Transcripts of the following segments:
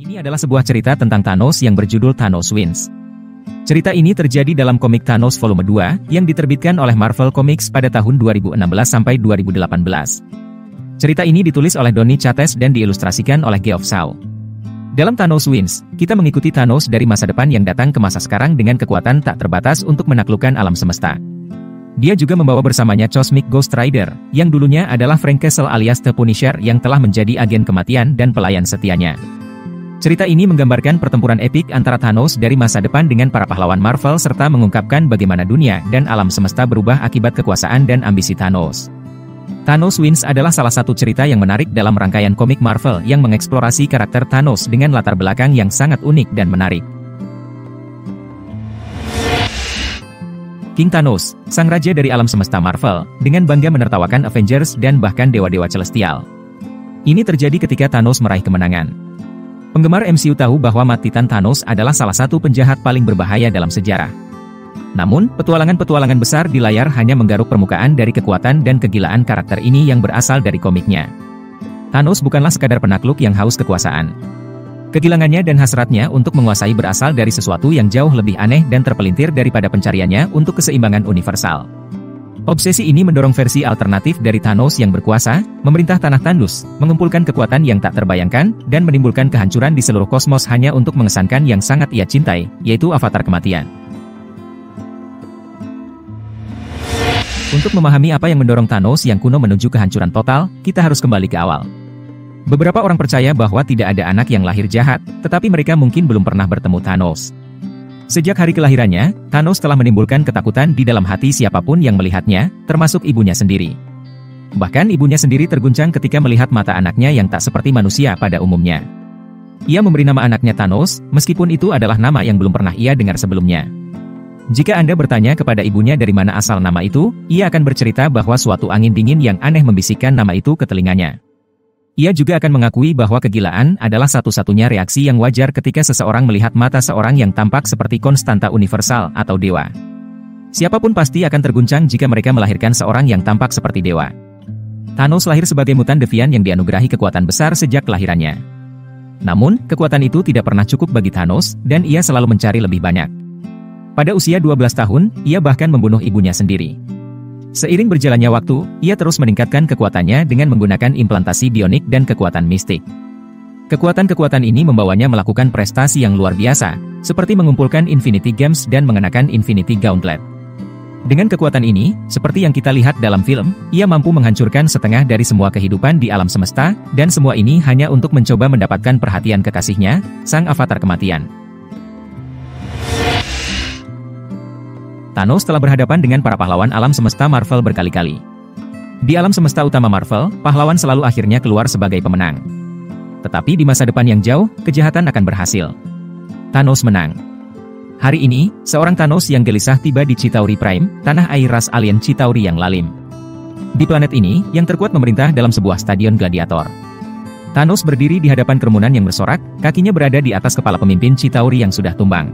Ini adalah sebuah cerita tentang Thanos yang berjudul Thanos Wins. Cerita ini terjadi dalam komik Thanos Volume 2 yang diterbitkan oleh Marvel Comics pada tahun 2016 sampai 2018. Cerita ini ditulis oleh Donny Cates dan diilustrasikan oleh Geoff Shaw. Dalam Thanos Wins, kita mengikuti Thanos dari masa depan yang datang ke masa sekarang dengan kekuatan tak terbatas untuk menaklukkan alam semesta. Dia juga membawa bersamanya Cosmic Ghost Rider, yang dulunya adalah Frank Castle alias The Punisher yang telah menjadi agen kematian dan pelayan setianya. Cerita ini menggambarkan pertempuran epik antara Thanos dari masa depan dengan para pahlawan Marvel serta mengungkapkan bagaimana dunia dan alam semesta berubah akibat kekuasaan dan ambisi Thanos. Thanos Wins adalah salah satu cerita yang menarik dalam rangkaian komik Marvel yang mengeksplorasi karakter Thanos dengan latar belakang yang sangat unik dan menarik. King Thanos, sang raja dari alam semesta Marvel, dengan bangga menertawakan Avengers dan bahkan dewa-dewa celestial. Ini terjadi ketika Thanos meraih kemenangan. Penggemar MCU tahu bahwa Mad Titan Thanos adalah salah satu penjahat paling berbahaya dalam sejarah. Namun, petualangan-petualangan besar di layar hanya menggaruk permukaan dari kekuatan dan kegilaan karakter ini yang berasal dari komiknya. Thanos bukanlah sekadar penakluk yang haus kekuasaan. Kegilangannya dan hasratnya untuk menguasai berasal dari sesuatu yang jauh lebih aneh dan terpelintir daripada pencariannya untuk keseimbangan universal. Obsesi ini mendorong versi alternatif dari Thanos yang berkuasa, memerintah tanah tandus, mengumpulkan kekuatan yang tak terbayangkan, dan menimbulkan kehancuran di seluruh kosmos hanya untuk mengesankan yang sangat ia cintai, yaitu avatar kematian. Untuk memahami apa yang mendorong Thanos yang kuno menuju kehancuran total, kita harus kembali ke awal. Beberapa orang percaya bahwa tidak ada anak yang lahir jahat, tetapi mereka mungkin belum pernah bertemu Thanos. Sejak hari kelahirannya, Thanos telah menimbulkan ketakutan di dalam hati siapapun yang melihatnya, termasuk ibunya sendiri. Bahkan ibunya sendiri terguncang ketika melihat mata anaknya yang tak seperti manusia pada umumnya. Ia memberi nama anaknya Thanos, meskipun itu adalah nama yang belum pernah ia dengar sebelumnya. Jika Anda bertanya kepada ibunya dari mana asal nama itu, ia akan bercerita bahwa suatu angin dingin yang aneh membisikkan nama itu ke telinganya. Ia juga akan mengakui bahwa kegilaan adalah satu-satunya reaksi yang wajar ketika seseorang melihat mata seorang yang tampak seperti konstanta universal atau dewa. Siapapun pasti akan terguncang jika mereka melahirkan seorang yang tampak seperti dewa. Thanos lahir sebagai mutan devian yang dianugerahi kekuatan besar sejak kelahirannya. Namun, kekuatan itu tidak pernah cukup bagi Thanos, dan ia selalu mencari lebih banyak. Pada usia 12 tahun, ia bahkan membunuh ibunya sendiri. Seiring berjalannya waktu, ia terus meningkatkan kekuatannya dengan menggunakan implantasi bionik dan kekuatan mistik. Kekuatan-kekuatan ini membawanya melakukan prestasi yang luar biasa, seperti mengumpulkan Infinity Gems dan mengenakan Infinity Gauntlet. Dengan kekuatan ini, seperti yang kita lihat dalam film, ia mampu menghancurkan setengah dari semua kehidupan di alam semesta, dan semua ini hanya untuk mencoba mendapatkan perhatian kekasihnya, sang avatar kematian. Thanos telah berhadapan dengan para pahlawan alam semesta Marvel berkali-kali. Di alam semesta utama Marvel, pahlawan selalu akhirnya keluar sebagai pemenang. Tetapi di masa depan yang jauh, kejahatan akan berhasil. Thanos menang. Hari ini, seorang Thanos yang gelisah tiba di Chitauri Prime, tanah air ras alien Chitauri yang lalim. Di planet ini, yang terkuat memerintah dalam sebuah stadion gladiator. Thanos berdiri di hadapan kerumunan yang bersorak, kakinya berada di atas kepala pemimpin Chitauri yang sudah tumbang.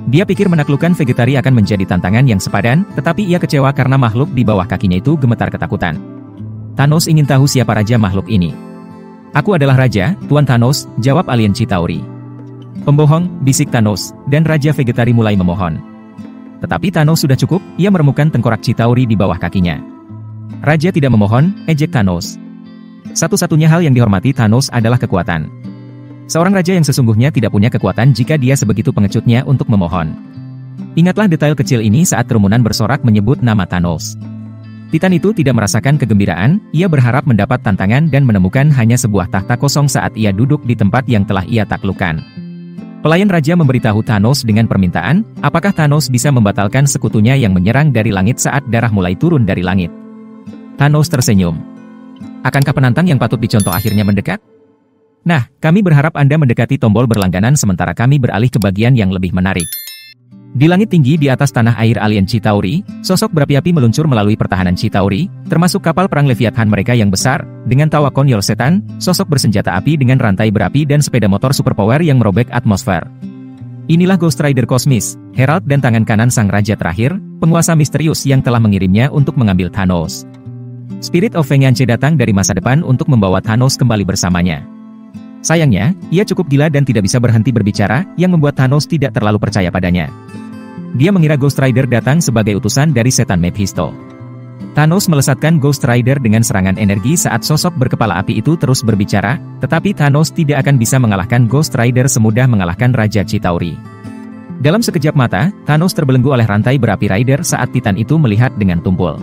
Dia pikir menaklukkan Vegetari akan menjadi tantangan yang sepadan, tetapi ia kecewa karena makhluk di bawah kakinya itu gemetar ketakutan. Thanos ingin tahu siapa raja makhluk ini. "Aku adalah raja, Tuan Thanos," jawab alien Chitauri. "Pembohong," bisik Thanos, dan Raja Vegetari mulai memohon. Tetapi Thanos sudah cukup, ia meremukkan tengkorak Chitauri di bawah kakinya. "Raja tidak memohon," ejek Thanos. Satu-satunya hal yang dihormati Thanos adalah kekuatan. Seorang raja yang sesungguhnya tidak punya kekuatan jika dia sebegitu pengecutnya untuk memohon. Ingatlah detail kecil ini saat kerumunan bersorak menyebut nama Thanos. Titan itu tidak merasakan kegembiraan, ia berharap mendapat tantangan dan menemukan hanya sebuah tahta kosong saat ia duduk di tempat yang telah ia taklukkan. Pelayan raja memberitahu Thanos dengan permintaan, apakah Thanos bisa membatalkan sekutunya yang menyerang dari langit saat darah mulai turun dari langit. Thanos tersenyum. "Akankah penantang yang patut dicontoh akhirnya mendekat? Nah, kami berharap Anda mendekati tombol berlangganan sementara kami beralih ke bagian yang lebih menarik." Di langit tinggi di atas tanah air alien Chitauri, sosok berapi-api meluncur melalui pertahanan Chitauri, termasuk kapal perang Leviathan mereka yang besar, dengan tawa konyol setan, sosok bersenjata api dengan rantai berapi dan sepeda motor superpower yang merobek atmosfer. Inilah Ghost Rider Kosmis, herald dan tangan kanan sang raja terakhir, penguasa misterius yang telah mengirimnya untuk mengambil Thanos. Spirit of Vengeance datang dari masa depan untuk membawa Thanos kembali bersamanya. Sayangnya, ia cukup gila dan tidak bisa berhenti berbicara, yang membuat Thanos tidak terlalu percaya padanya. Dia mengira Ghost Rider datang sebagai utusan dari setan Mephisto. Thanos melesatkan Ghost Rider dengan serangan energi saat sosok berkepala api itu terus berbicara, tetapi Thanos tidak akan bisa mengalahkan Ghost Rider semudah mengalahkan Raja Chitauri. Dalam sekejap mata, Thanos terbelenggu oleh rantai berapi Rider saat Titan itu melihat dengan tumpul.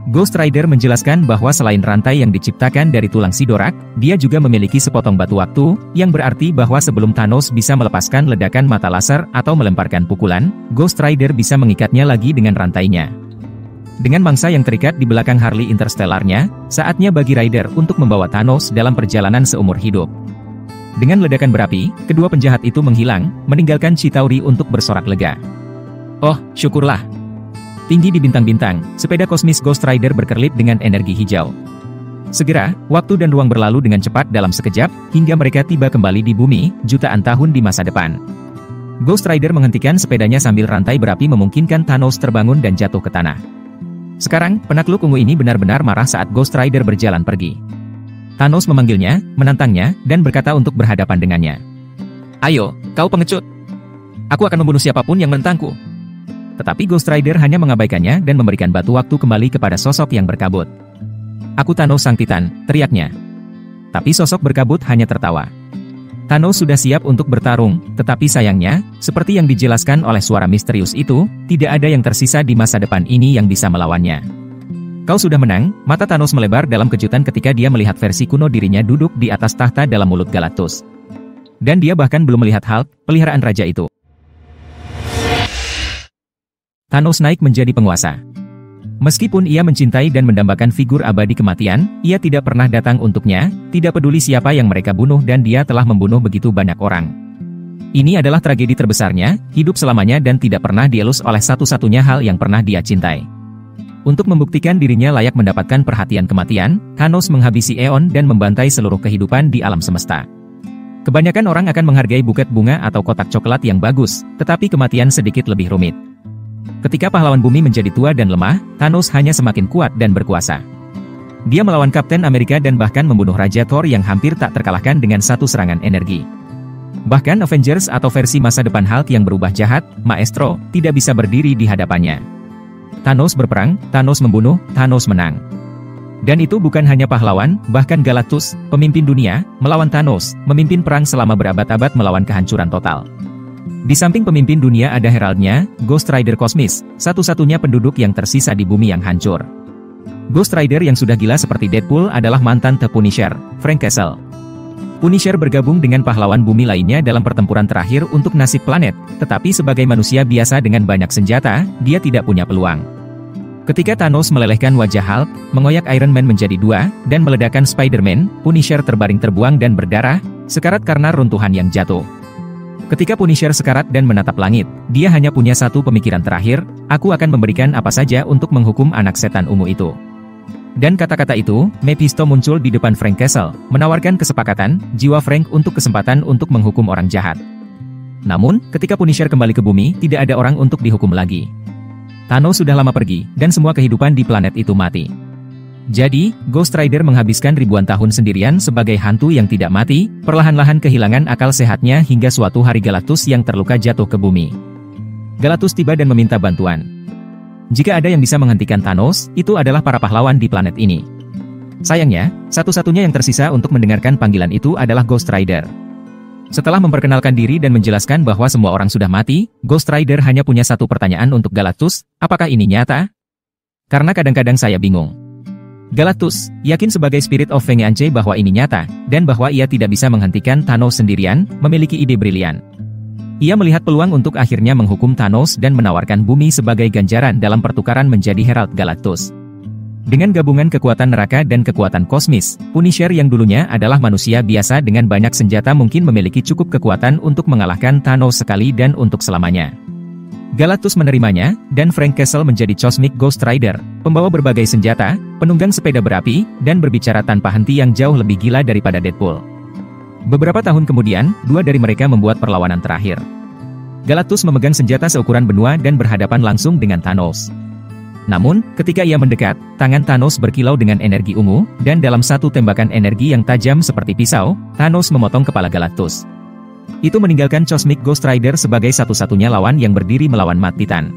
Ghost Rider menjelaskan bahwa selain rantai yang diciptakan dari tulang Sidorak, dia juga memiliki sepotong batu waktu, yang berarti bahwa sebelum Thanos bisa melepaskan ledakan mata laser atau melemparkan pukulan, Ghost Rider bisa mengikatnya lagi dengan rantainya. Dengan mangsa yang terikat di belakang Harley Interstellarnya, saatnya bagi Rider untuk membawa Thanos dalam perjalanan seumur hidup. Dengan ledakan berapi, kedua penjahat itu menghilang, meninggalkan Chitauri untuk bersorak lega. Oh, syukurlah. Tinggi di bintang-bintang, sepeda kosmis Ghost Rider berkerlip dengan energi hijau. Segera, waktu dan ruang berlalu dengan cepat dalam sekejap, hingga mereka tiba kembali di bumi, jutaan tahun di masa depan. Ghost Rider menghentikan sepedanya sambil rantai berapi memungkinkan Thanos terbangun dan jatuh ke tanah. Sekarang, penakluk ungu ini benar-benar marah saat Ghost Rider berjalan pergi. Thanos memanggilnya, menantangnya, dan berkata untuk berhadapan dengannya. Ayo, kau pengecut. Aku akan membunuh siapapun yang menentangku. Tetapi Ghost Rider hanya mengabaikannya dan memberikan batu waktu kembali kepada sosok yang berkabut. Aku Thanos Sang Titan, teriaknya. Tapi sosok berkabut hanya tertawa. Thanos sudah siap untuk bertarung, tetapi sayangnya, seperti yang dijelaskan oleh suara misterius itu, tidak ada yang tersisa di masa depan ini yang bisa melawannya. Kau sudah menang, mata Thanos melebar dalam kejutan ketika dia melihat versi kuno dirinya duduk di atas tahta dalam mulut Galactus. Dan dia bahkan belum melihat Hulk, peliharaan raja itu. Thanos naik menjadi penguasa. Meskipun ia mencintai dan mendambakan figur abadi kematian, ia tidak pernah datang untuknya, tidak peduli siapa yang mereka bunuh dan dia telah membunuh begitu banyak orang. Ini adalah tragedi terbesarnya, hidup selamanya dan tidak pernah dielus oleh satu-satunya hal yang pernah dia cintai. Untuk membuktikan dirinya layak mendapatkan perhatian kematian, Thanos menghabisi eon dan membantai seluruh kehidupan di alam semesta. Kebanyakan orang akan menghargai buket bunga atau kotak coklat yang bagus, tetapi kematian sedikit lebih rumit. Ketika pahlawan bumi menjadi tua dan lemah, Thanos hanya semakin kuat dan berkuasa. Dia melawan Kapten Amerika dan bahkan membunuh Raja Thor yang hampir tak terkalahkan dengan satu serangan energi. Bahkan Avengers atau versi masa depan Hulk yang berubah jahat, Maestro, tidak bisa berdiri di hadapannya. Thanos berperang, Thanos membunuh, Thanos menang. Dan itu bukan hanya pahlawan, bahkan Galactus, pemimpin dunia, melawan Thanos, memimpin perang selama berabad-abad melawan kehancuran total. Di samping pemimpin dunia ada heraldnya, Ghost Rider kosmis, satu-satunya penduduk yang tersisa di bumi yang hancur. Ghost Rider yang sudah gila seperti Deadpool adalah mantan The Punisher, Frank Castle. Punisher bergabung dengan pahlawan bumi lainnya dalam pertempuran terakhir untuk nasib planet, tetapi sebagai manusia biasa dengan banyak senjata, dia tidak punya peluang. Ketika Thanos melelehkan wajah Hulk, mengoyak Iron Man menjadi dua, dan meledakkan Spider-Man, Punisher terbaring terbuang dan berdarah, sekarat karena runtuhan yang jatuh. Ketika Punisher sekarat dan menatap langit, dia hanya punya satu pemikiran terakhir, aku akan memberikan apa saja untuk menghukum anak setan ungu itu. Dan kata-kata itu, Mephisto muncul di depan Frank Castle, menawarkan kesepakatan, jiwa Frank untuk kesempatan untuk menghukum orang jahat. Namun, ketika Punisher kembali ke bumi, tidak ada orang untuk dihukum lagi. Thanos sudah lama pergi, dan semua kehidupan di planet itu mati. Jadi, Ghost Rider menghabiskan ribuan tahun sendirian sebagai hantu yang tidak mati, perlahan-lahan kehilangan akal sehatnya hingga suatu hari Galactus yang terluka jatuh ke bumi. Galactus tiba dan meminta bantuan. Jika ada yang bisa menghentikan Thanos, itu adalah para pahlawan di planet ini. Sayangnya, satu-satunya yang tersisa untuk mendengarkan panggilan itu adalah Ghost Rider. Setelah memperkenalkan diri dan menjelaskan bahwa semua orang sudah mati, Ghost Rider hanya punya satu pertanyaan untuk Galactus, apakah ini nyata? Karena kadang-kadang saya bingung. Galactus, yakin sebagai Spirit of Vengeance bahwa ini nyata, dan bahwa ia tidak bisa menghentikan Thanos sendirian, memiliki ide brilian. Ia melihat peluang untuk akhirnya menghukum Thanos dan menawarkan bumi sebagai ganjaran dalam pertukaran menjadi Herald Galactus. Dengan gabungan kekuatan neraka dan kekuatan kosmis, Punisher yang dulunya adalah manusia biasa dengan banyak senjata mungkin memiliki cukup kekuatan untuk mengalahkan Thanos sekali dan untuk selamanya. Galactus menerimanya, dan Frank Castle menjadi Cosmic Ghost Rider, pembawa berbagai senjata, penunggang sepeda berapi, dan berbicara tanpa henti yang jauh lebih gila daripada Deadpool. Beberapa tahun kemudian, dua dari mereka membuat perlawanan terakhir. Galactus memegang senjata seukuran benua dan berhadapan langsung dengan Thanos. Namun, ketika ia mendekat, tangan Thanos berkilau dengan energi ungu, dan dalam satu tembakan energi yang tajam seperti pisau, Thanos memotong kepala Galactus. Itu meninggalkan Cosmic Ghost Rider sebagai satu-satunya lawan yang berdiri melawan Mad Titan.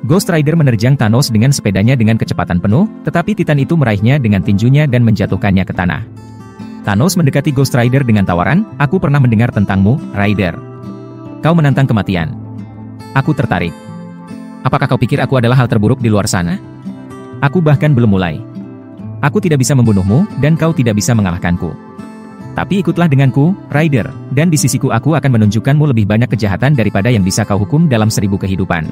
Ghost Rider menerjang Thanos dengan sepedanya dengan kecepatan penuh, tetapi Titan itu meraihnya dengan tinjunya dan menjatuhkannya ke tanah. Thanos mendekati Ghost Rider dengan tawaran, "Aku pernah mendengar tentangmu, Rider. Kau menantang kematian. Aku tertarik. Apakah kau pikir aku adalah hal terburuk di luar sana? Aku bahkan belum mulai. Aku tidak bisa membunuhmu, dan kau tidak bisa mengalahkanku. Tapi ikutlah denganku, Rider, dan di sisiku aku akan menunjukkanmu lebih banyak kejahatan daripada yang bisa kau hukum dalam 1000 kehidupan."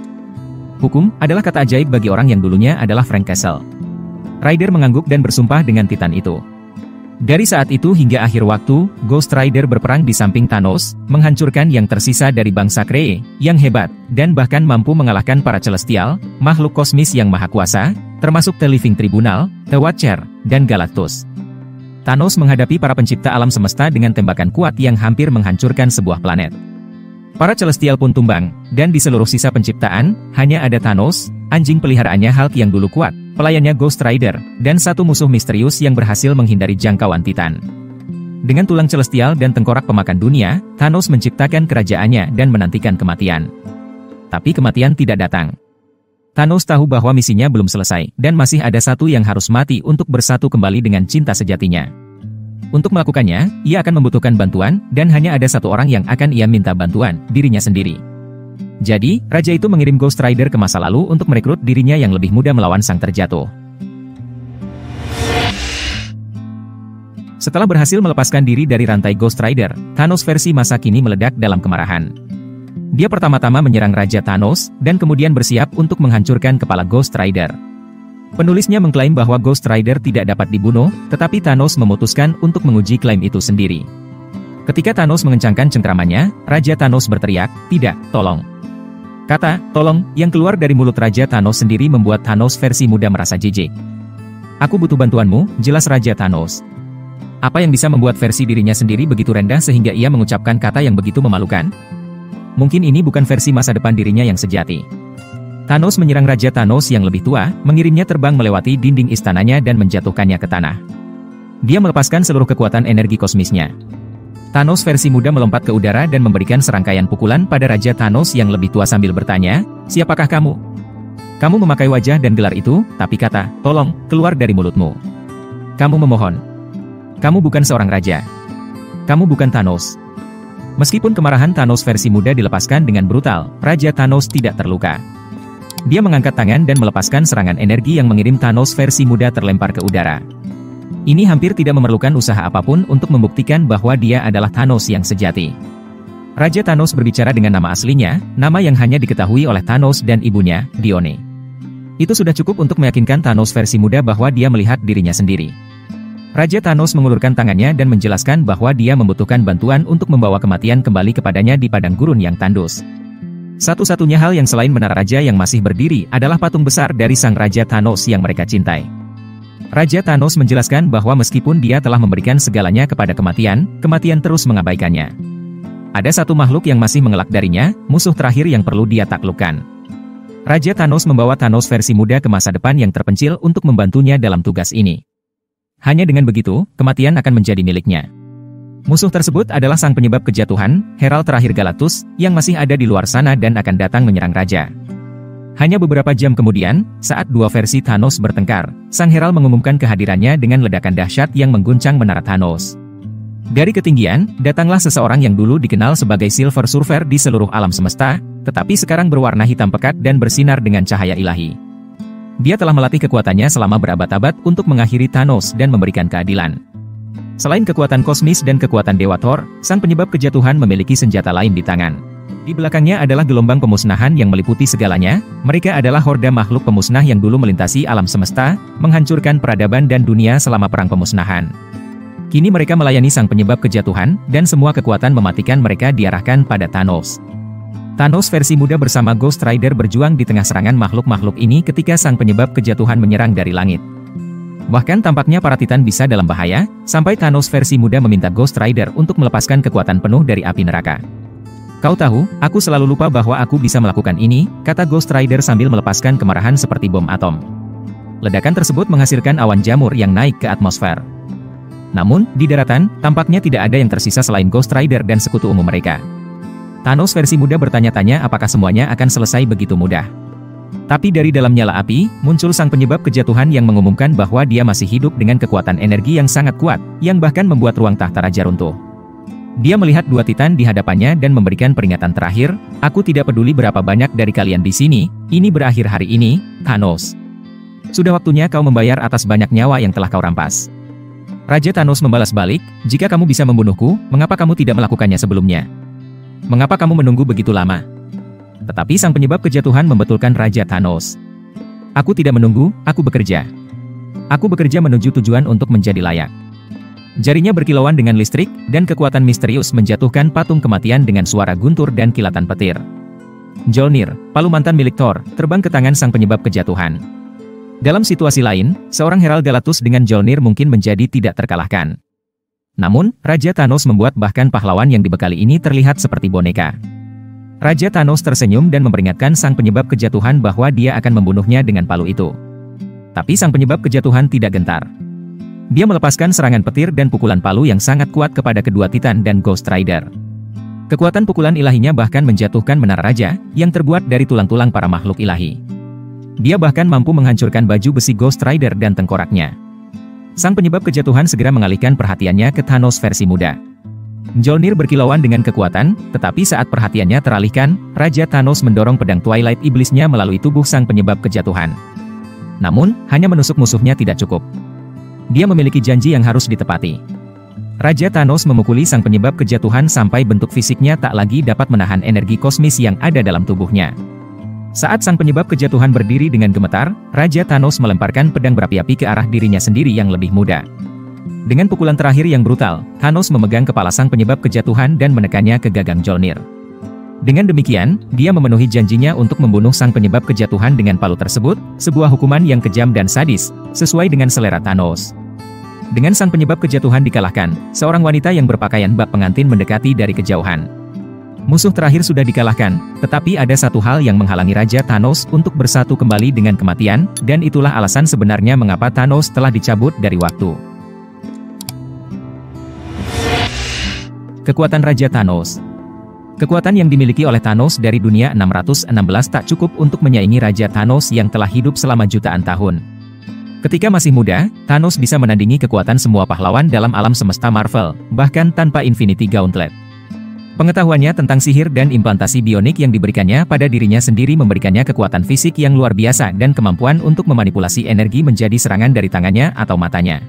Hukum adalah kata ajaib bagi orang yang dulunya adalah Frank Castle. Rider mengangguk dan bersumpah dengan Titan itu. Dari saat itu hingga akhir waktu, Ghost Rider berperang di samping Thanos, menghancurkan yang tersisa dari bangsa Kree, yang hebat, dan bahkan mampu mengalahkan para Celestial, makhluk kosmis yang maha kuasa, termasuk The Living Tribunal, The Watcher, dan Galactus. Thanos menghadapi para pencipta alam semesta dengan tembakan kuat yang hampir menghancurkan sebuah planet. Para Celestial pun tumbang, dan di seluruh sisa penciptaan, hanya ada Thanos, anjing peliharaannya Hulk yang dulu kuat, pelayannya Ghost Rider, dan satu musuh misterius yang berhasil menghindari jangkauan Titan. Dengan tulang Celestial dan tengkorak pemakan dunia, Thanos menciptakan kerajaannya dan menantikan kematian. Tapi kematian tidak datang. Thanos tahu bahwa misinya belum selesai, dan masih ada satu yang harus mati untuk bersatu kembali dengan cinta sejatinya. Untuk melakukannya, ia akan membutuhkan bantuan, dan hanya ada satu orang yang akan ia minta bantuan, dirinya sendiri. Jadi, Raja itu mengirim Ghost Rider ke masa lalu untuk merekrut dirinya yang lebih muda melawan sang terjatuh. Setelah berhasil melepaskan diri dari rantai Ghost Rider, Thanos versi masa kini meledak dalam kemarahan. Dia pertama-tama menyerang Raja Thanos, dan kemudian bersiap untuk menghancurkan kepala Ghost Rider. Penulisnya mengklaim bahwa Ghost Rider tidak dapat dibunuh, tetapi Thanos memutuskan untuk menguji klaim itu sendiri. Ketika Thanos mengencangkan cengkramannya, Raja Thanos berteriak, "Tidak, tolong." Kata, "tolong," yang keluar dari mulut Raja Thanos sendiri membuat Thanos versi muda merasa jijik. "Aku butuh bantuanmu," jelas Raja Thanos. Apa yang bisa membuat versi dirinya sendiri begitu rendah sehingga ia mengucapkan kata yang begitu memalukan? Mungkin ini bukan versi masa depan dirinya yang sejati. Thanos menyerang Raja Thanos yang lebih tua, mengirimnya terbang melewati dinding istananya dan menjatuhkannya ke tanah. Dia melepaskan seluruh kekuatan energi kosmisnya. Thanos versi muda melompat ke udara dan memberikan serangkaian pukulan pada Raja Thanos yang lebih tua sambil bertanya, "Siapakah kamu?" Kamu memakai wajah dan gelar itu, tapi kata, "Tolong, keluar dari mulutmu." Kamu memohon. Kamu bukan seorang raja. Kamu bukan Thanos. Meskipun kemarahan Thanos versi muda dilepaskan dengan brutal, Raja Thanos tidak terluka. Dia mengangkat tangan dan melepaskan serangan energi yang mengirim Thanos versi muda terlempar ke udara. Ini hampir tidak memerlukan usaha apapun untuk membuktikan bahwa dia adalah Thanos yang sejati. Raja Thanos berbicara dengan nama aslinya, nama yang hanya diketahui oleh Thanos dan ibunya, Dione. Itu sudah cukup untuk meyakinkan Thanos versi muda bahwa dia melihat dirinya sendiri. Raja Thanos mengulurkan tangannya dan menjelaskan bahwa dia membutuhkan bantuan untuk membawa kematian kembali kepadanya di padang gurun yang tandus. Satu-satunya hal yang selain menara raja yang masih berdiri adalah patung besar dari sang Raja Thanos yang mereka cintai. Raja Thanos menjelaskan bahwa meskipun dia telah memberikan segalanya kepada kematian, kematian terus mengabaikannya. Ada satu makhluk yang masih mengelak darinya, musuh terakhir yang perlu dia taklukkan. Raja Thanos membawa Thanos versi muda ke masa depan yang terpencil untuk membantunya dalam tugas ini. Hanya dengan begitu, kematian akan menjadi miliknya. Musuh tersebut adalah sang penyebab kejatuhan, Herald terakhir Galactus, yang masih ada di luar sana dan akan datang menyerang Raja. Hanya beberapa jam kemudian, saat dua versi Thanos bertengkar, sang Herald mengumumkan kehadirannya dengan ledakan dahsyat yang mengguncang menara Thanos. Dari ketinggian, datanglah seseorang yang dulu dikenal sebagai Silver Surfer di seluruh alam semesta, tetapi sekarang berwarna hitam pekat dan bersinar dengan cahaya ilahi. Dia telah melatih kekuatannya selama berabad-abad untuk mengakhiri Thanos dan memberikan keadilan. Selain kekuatan kosmis dan kekuatan Dewa Thor, sang penyebab kejatuhan memiliki senjata lain di tangan. Di belakangnya adalah gelombang pemusnahan yang meliputi segalanya. Mereka adalah horda makhluk pemusnah yang dulu melintasi alam semesta, menghancurkan peradaban dan dunia selama perang pemusnahan. Kini mereka melayani sang penyebab kejatuhan, dan semua kekuatan mematikan mereka diarahkan pada Thanos. Thanos versi muda bersama Ghost Rider berjuang di tengah serangan makhluk-makhluk ini ketika sang penyebab kejatuhan menyerang dari langit. Bahkan tampaknya para Titan bisa dalam bahaya, sampai Thanos versi muda meminta Ghost Rider untuk melepaskan kekuatan penuh dari api neraka. Kau tahu, aku selalu lupa bahwa aku bisa melakukan ini, kata Ghost Rider sambil melepaskan kemarahan seperti bom atom. Ledakan tersebut menghasilkan awan jamur yang naik ke atmosfer. Namun, di daratan, tampaknya tidak ada yang tersisa selain Ghost Rider dan sekutu umum mereka. Thanos versi muda bertanya-tanya apakah semuanya akan selesai begitu mudah. Tapi dari dalam nyala api, muncul sang penyebab kejatuhan yang mengumumkan bahwa dia masih hidup dengan kekuatan energi yang sangat kuat, yang bahkan membuat ruang tahta raja runtuh. Dia melihat dua titan di hadapannya dan memberikan peringatan terakhir, "Aku tidak peduli berapa banyak dari kalian di sini, ini berakhir hari ini, Thanos. Sudah waktunya kau membayar atas banyak nyawa yang telah kau rampas." Raja Thanos membalas balik, "Jika kamu bisa membunuhku, mengapa kamu tidak melakukannya sebelumnya? Mengapa kamu menunggu begitu lama?" Tetapi sang penyebab kejatuhan membetulkan Raja Thanos. "Aku tidak menunggu, aku bekerja. Aku bekerja menuju tujuan untuk menjadi layak." Jarinya berkilauan dengan listrik, dan kekuatan misterius menjatuhkan patung kematian dengan suara guntur dan kilatan petir. Mjolnir, palu mantan milik Thor, terbang ke tangan sang penyebab kejatuhan. Dalam situasi lain, seorang Herald Galactus dengan Mjolnir mungkin menjadi tidak terkalahkan. Namun, Raja Thanos membuat bahkan pahlawan yang dibekali ini terlihat seperti boneka. Raja Thanos tersenyum dan memperingatkan sang penyebab kejatuhan bahwa dia akan membunuhnya dengan palu itu. Tapi sang penyebab kejatuhan tidak gentar. Dia melepaskan serangan petir dan pukulan palu yang sangat kuat kepada kedua Titan dan Ghost Rider. Kekuatan pukulan ilahinya bahkan menjatuhkan menara raja, yang terbuat dari tulang-tulang para makhluk ilahi. Dia bahkan mampu menghancurkan baju besi Ghost Rider dan tengkoraknya. Sang penyebab kejatuhan segera mengalihkan perhatiannya ke Thanos versi muda. Mjolnir berkilauan dengan kekuatan, tetapi saat perhatiannya teralihkan, Raja Thanos mendorong pedang Twilight iblisnya melalui tubuh sang penyebab kejatuhan. Namun, hanya menusuk musuhnya tidak cukup. Dia memiliki janji yang harus ditepati. Raja Thanos memukuli sang penyebab kejatuhan sampai bentuk fisiknya tak lagi dapat menahan energi kosmis yang ada dalam tubuhnya. Saat sang penyebab kejatuhan berdiri dengan gemetar, Raja Thanos melemparkan pedang berapi-api ke arah dirinya sendiri yang lebih muda. Dengan pukulan terakhir yang brutal, Thanos memegang kepala sang penyebab kejatuhan dan menekannya ke gagang Mjolnir. Dengan demikian, dia memenuhi janjinya untuk membunuh sang penyebab kejatuhan dengan palu tersebut, sebuah hukuman yang kejam dan sadis, sesuai dengan selera Thanos. Dengan sang penyebab kejatuhan dikalahkan, seorang wanita yang berpakaian bak pengantin mendekati dari kejauhan. Musuh terakhir sudah dikalahkan, tetapi ada satu hal yang menghalangi Raja Thanos untuk bersatu kembali dengan kematian, dan itulah alasan sebenarnya mengapa Thanos telah dicabut dari waktu. Kekuatan Raja Thanos. Kekuatan yang dimiliki oleh Thanos dari dunia 616 tak cukup untuk menyaingi Raja Thanos yang telah hidup selama jutaan tahun. Ketika masih muda, Thanos bisa menandingi kekuatan semua pahlawan dalam alam semesta Marvel, bahkan tanpa Infinity Gauntlet. Pengetahuannya tentang sihir dan implantasi bionik yang diberikannya pada dirinya sendiri memberikannya kekuatan fisik yang luar biasa dan kemampuan untuk memanipulasi energi menjadi serangan dari tangannya atau matanya.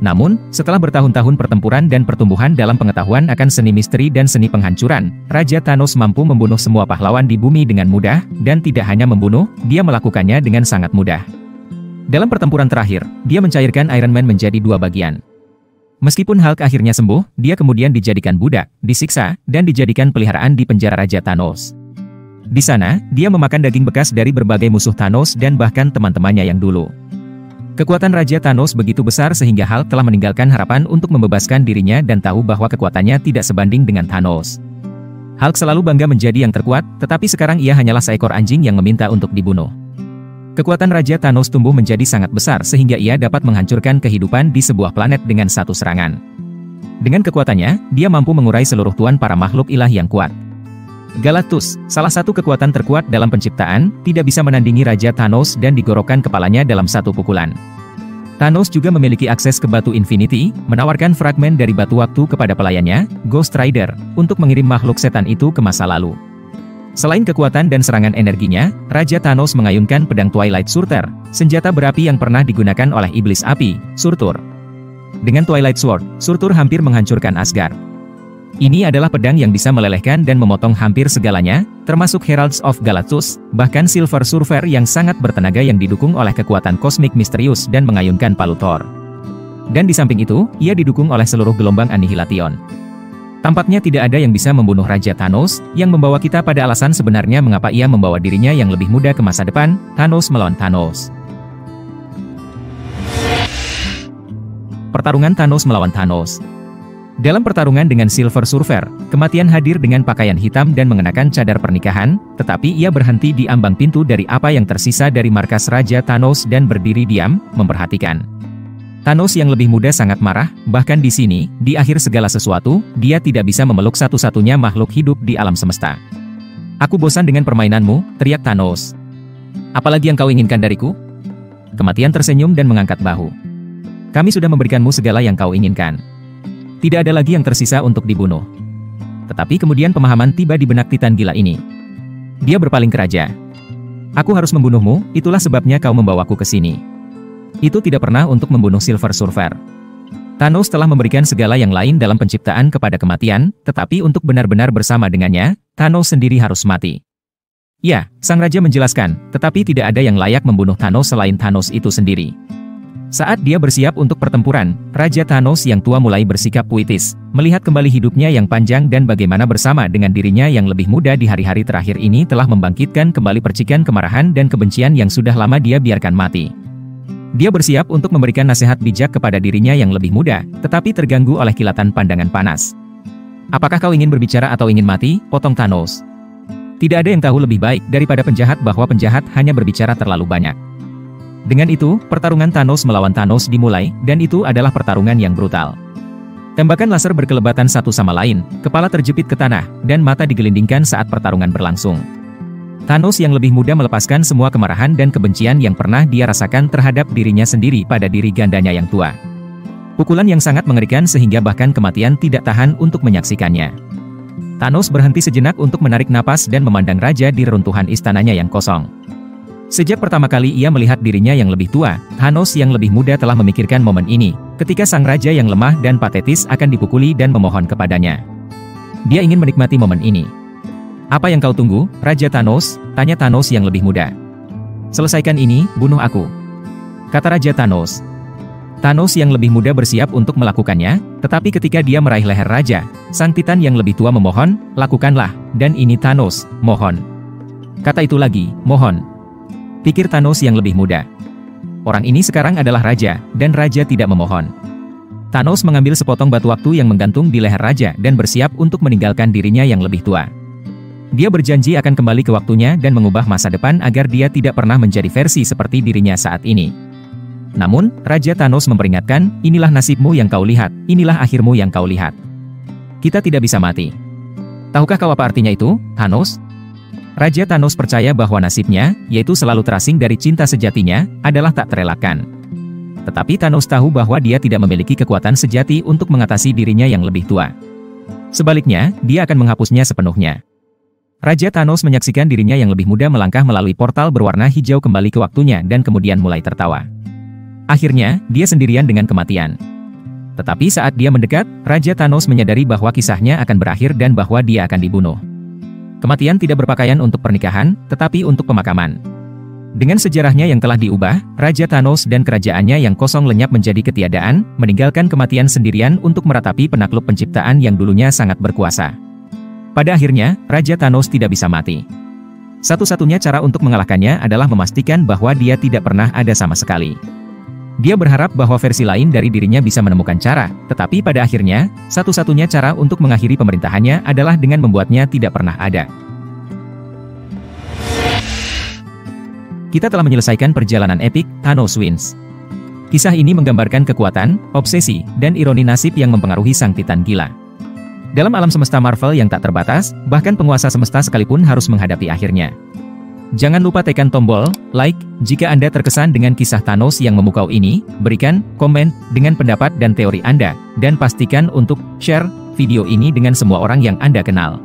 Namun, setelah bertahun-tahun pertempuran dan pertumbuhan dalam pengetahuan akan seni misteri dan seni penghancuran, Raja Thanos mampu membunuh semua pahlawan di bumi dengan mudah, dan tidak hanya membunuh, dia melakukannya dengan sangat mudah. Dalam pertempuran terakhir, dia mencairkan Iron Man menjadi dua bagian. Meskipun Hulk akhirnya sembuh, dia kemudian dijadikan budak, disiksa, dan dijadikan peliharaan di penjara Raja Thanos. Di sana, dia memakan daging bekas dari berbagai musuh Thanos dan bahkan teman-temannya yang dulu. Kekuatan Raja Thanos begitu besar sehingga Hulk telah meninggalkan harapan untuk membebaskan dirinya dan tahu bahwa kekuatannya tidak sebanding dengan Thanos. Hulk selalu bangga menjadi yang terkuat, tetapi sekarang ia hanyalah seekor anjing yang meminta untuk dibunuh. Kekuatan Raja Thanos tumbuh menjadi sangat besar sehingga ia dapat menghancurkan kehidupan di sebuah planet dengan satu serangan. Dengan kekuatannya, dia mampu mengurai seluruh tuan para makhluk ilahi yang kuat. Galactus, salah satu kekuatan terkuat dalam penciptaan, tidak bisa menandingi Raja Thanos dan digorokkan kepalanya dalam satu pukulan. Thanos juga memiliki akses ke batu Infinity, menawarkan fragmen dari batu waktu kepada pelayannya, Ghost Rider, untuk mengirim makhluk setan itu ke masa lalu. Selain kekuatan dan serangan energinya, Raja Thanos mengayunkan pedang Twilight Surtur, senjata berapi yang pernah digunakan oleh iblis api, Surtur. Dengan Twilight Sword, Surtur hampir menghancurkan Asgard. Ini adalah pedang yang bisa melelehkan dan memotong hampir segalanya, termasuk Heralds of Galactus, bahkan Silver Surfer yang sangat bertenaga yang didukung oleh kekuatan kosmik misterius dan mengayunkan palu Thor. Dan di samping itu, ia didukung oleh seluruh gelombang Annihilation. Tampaknya tidak ada yang bisa membunuh Raja Thanos, yang membawa kita pada alasan sebenarnya mengapa ia membawa dirinya yang lebih muda ke masa depan, Thanos melawan Thanos. Pertarungan Thanos melawan Thanos. Dalam pertarungan dengan Silver Surfer, kematian hadir dengan pakaian hitam dan mengenakan cadar pernikahan, tetapi ia berhenti di ambang pintu dari apa yang tersisa dari markas Raja Thanos dan berdiri diam, memperhatikan. Thanos yang lebih muda sangat marah, bahkan di sini, di akhir segala sesuatu, dia tidak bisa memeluk satu-satunya makhluk hidup di alam semesta. "Aku bosan dengan permainanmu," teriak Thanos. "Apalagi yang kau inginkan dariku?" Kematian tersenyum dan mengangkat bahu. "Kami sudah memberikanmu segala yang kau inginkan. Tidak ada lagi yang tersisa untuk dibunuh." Tetapi kemudian pemahaman tiba di benak Titan gila ini. Dia berpaling ke raja. "Aku harus membunuhmu, itulah sebabnya kau membawaku ke sini." Itu tidak pernah untuk membunuh Silver Surfer. Thanos telah memberikan segala yang lain dalam penciptaan kepada kematian, tetapi untuk benar-benar bersama dengannya, Thanos sendiri harus mati. Ya, sang raja menjelaskan, tetapi tidak ada yang layak membunuh Thanos selain Thanos itu sendiri. Saat dia bersiap untuk pertempuran, Raja Thanos yang tua mulai bersikap puitis, melihat kembali hidupnya yang panjang dan bagaimana bersama dengan dirinya yang lebih muda di hari-hari terakhir ini telah membangkitkan kembali percikan kemarahan dan kebencian yang sudah lama dia biarkan mati. Dia bersiap untuk memberikan nasihat bijak kepada dirinya yang lebih muda, tetapi terganggu oleh kilatan pandangan panas. "Apakah kau ingin berbicara atau ingin mati?" potong Thanos. Tidak ada yang tahu lebih baik daripada penjahat bahwa penjahat hanya berbicara terlalu banyak. Dengan itu, pertarungan Thanos melawan Thanos dimulai, dan itu adalah pertarungan yang brutal. Tembakan laser berkelebatan satu sama lain, kepala terjepit ke tanah, dan mata digelindingkan saat pertarungan berlangsung. Thanos yang lebih muda melepaskan semua kemarahan dan kebencian yang pernah dia rasakan terhadap dirinya sendiri pada diri gandanya yang tua. Pukulan yang sangat mengerikan sehingga bahkan kematian tidak tahan untuk menyaksikannya. Thanos berhenti sejenak untuk menarik napas dan memandang raja di reruntuhan istananya yang kosong. Sejak pertama kali ia melihat dirinya yang lebih tua, Thanos yang lebih muda telah memikirkan momen ini, ketika sang raja yang lemah dan patetis akan dipukuli dan memohon kepadanya. Dia ingin menikmati momen ini. "Apa yang kau tunggu, Raja Thanos?" tanya Thanos yang lebih muda. "Selesaikan ini, bunuh aku," kata Raja Thanos. Thanos yang lebih muda bersiap untuk melakukannya, tetapi ketika dia meraih leher raja, sang Titan yang lebih tua memohon, "Lakukanlah, dan ini Thanos, mohon." Kata itu lagi, mohon. Pikir Thanos yang lebih muda. Orang ini sekarang adalah raja, dan raja tidak memohon. Thanos mengambil sepotong batu waktu yang menggantung di leher raja dan bersiap untuk meninggalkan dirinya yang lebih tua. Dia berjanji akan kembali ke waktunya dan mengubah masa depan agar dia tidak pernah menjadi versi seperti dirinya saat ini. Namun, Raja Thanos memperingatkan, "Inilah nasibmu yang kau lihat, inilah akhirmu yang kau lihat. Kita tidak bisa mati." Tahukah kau apa artinya itu, Thanos? Raja Thanos percaya bahwa nasibnya, yaitu selalu terasing dari cinta sejatinya, adalah tak terelakkan. Tetapi Thanos tahu bahwa dia tidak memiliki kekuatan sejati untuk mengatasi dirinya yang lebih tua. Sebaliknya, dia akan menghapusnya sepenuhnya. Raja Thanos menyaksikan dirinya yang lebih muda melangkah melalui portal berwarna hijau kembali ke waktunya dan kemudian mulai tertawa. Akhirnya, dia sendirian dengan kematian. Tetapi saat dia mendekat, Raja Thanos menyadari bahwa kisahnya akan berakhir dan bahwa dia akan dibunuh. Kematian tidak berpakaian untuk pernikahan, tetapi untuk pemakaman. Dengan sejarahnya yang telah diubah, Raja Thanos dan kerajaannya yang kosong lenyap menjadi ketiadaan, meninggalkan kematian sendirian untuk meratapi penakluk penciptaan yang dulunya sangat berkuasa. Pada akhirnya, Raja Thanos tidak bisa mati. Satu-satunya cara untuk mengalahkannya adalah memastikan bahwa dia tidak pernah ada sama sekali. Dia berharap bahwa versi lain dari dirinya bisa menemukan cara, tetapi pada akhirnya, satu-satunya cara untuk mengakhiri pemerintahannya adalah dengan membuatnya tidak pernah ada. Kita telah menyelesaikan perjalanan epik, Thanos Wins. Kisah ini menggambarkan kekuatan, obsesi, dan ironi nasib yang mempengaruhi sang Titan gila. Dalam alam semesta Marvel yang tak terbatas, bahkan penguasa semesta sekalipun harus menghadapi akhirnya. Jangan lupa tekan tombol like jika Anda terkesan dengan kisah Thanos yang memukau ini, berikan komen dengan pendapat dan teori Anda, dan pastikan untuk share video ini dengan semua orang yang Anda kenal.